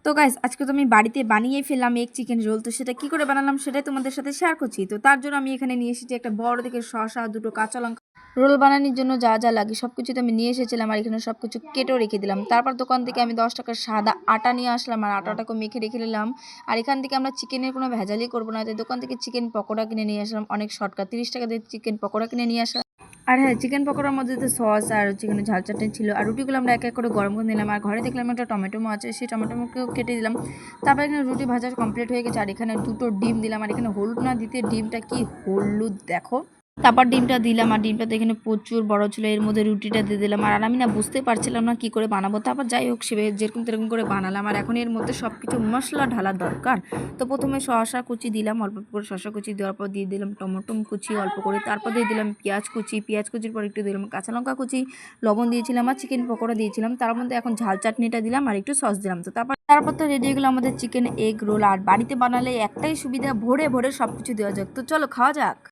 তো গাইস আজকে তো আমি বাড়িতে বানিয়ে ফেললাম এগ চিকেন রোল। তো সেটা কি করে বানালাম সেটাই তোমাদের সাথে শেয়ার করছি। তো তার জন্য আমি এখানে নিয়ে এসেছি একটা বড় দেখে শসা, দুটো কাঁচা লঙ্কা। রোল বানানোর জন্য যা যা লাগে সব কিছু তো আমি নিয়ে এসেছিলাম, আর এখানে সব কিছু কেটেও রেখে দিলাম। তারপর দোকান থেকে আমি 10 টাকার সাদা আটা নিয়ে আসলাম, আর আটাটাকে মেখে রেখে নিলাম। আর এখান থেকে আমরা চিকেনের কোনো ভেজালই করবো না, তাই দোকান থেকে চিকেন পকোড়া কিনে নিয়ে আসলাম। অনেক শর্টকাট, 30 টাকা দিয়ে চিকেন পকোড়া কিনে নিয়ে আসলাম। আর হ্যাঁ, চিকেন পকোড়ার মধ্যে তো সস আর চিকেন ঝাল চাটনি ছিল। আর রুটিগুলো আমরা এক এক করে গরম করে নিলাম। আর ঘরে দেখলাম একটা টমেটোমো আছে, সেই টমেটোমোকেও কেটে দিলাম। তারপর এখানে রুটি ভাজা কমপ্লিট হয়ে গেছে, আর এখানে দুটো ডিম দিলাম। আর এখানে হলুদ না দিতে ডিমটা কি হলুদ দেখো। তারপর ডিমটা দিলাম, আর ডিমটা তো এখানে প্রচুর বড় ছিল, এর মধ্যে রুটিটা দিয়ে দিলাম। আর আমি না বুঝতে পারছিলাম না কি করে বানাবো। তারপর যাই হোক, সে যেরকম তেরকম করে বানালাম। আর এখন এর মধ্যে সব কিছু মশলা ঢালার দরকার। তো প্রথমে শসা কুচি দিলাম, অল্প করে শসা কুচি দেওয়ার পর দিয়ে দিলাম টমেটো কুচি অল্প করে। তারপর দিয়ে দিলাম পেঁয়াজ কুচি, পেঁয়াজ কুচির পর একটু দিলাম কাঁচা লঙ্কা কুচি, লবণ দিয়েছিলাম আর চিকেন পকোড়া দিয়েছিলাম। তার মধ্যে এখন ঝাল চাটনিটা দিলাম আর একটু সস দিলাম। তো তারপর তো রেডি হয়ে গেলো আমাদের চিকেন এগ রোল। আর বাড়িতে বানালে একটাই সুবিধা, ভরে ভরে সব কিছু দেওয়া যাক। তো চলো খাওয়া যাক।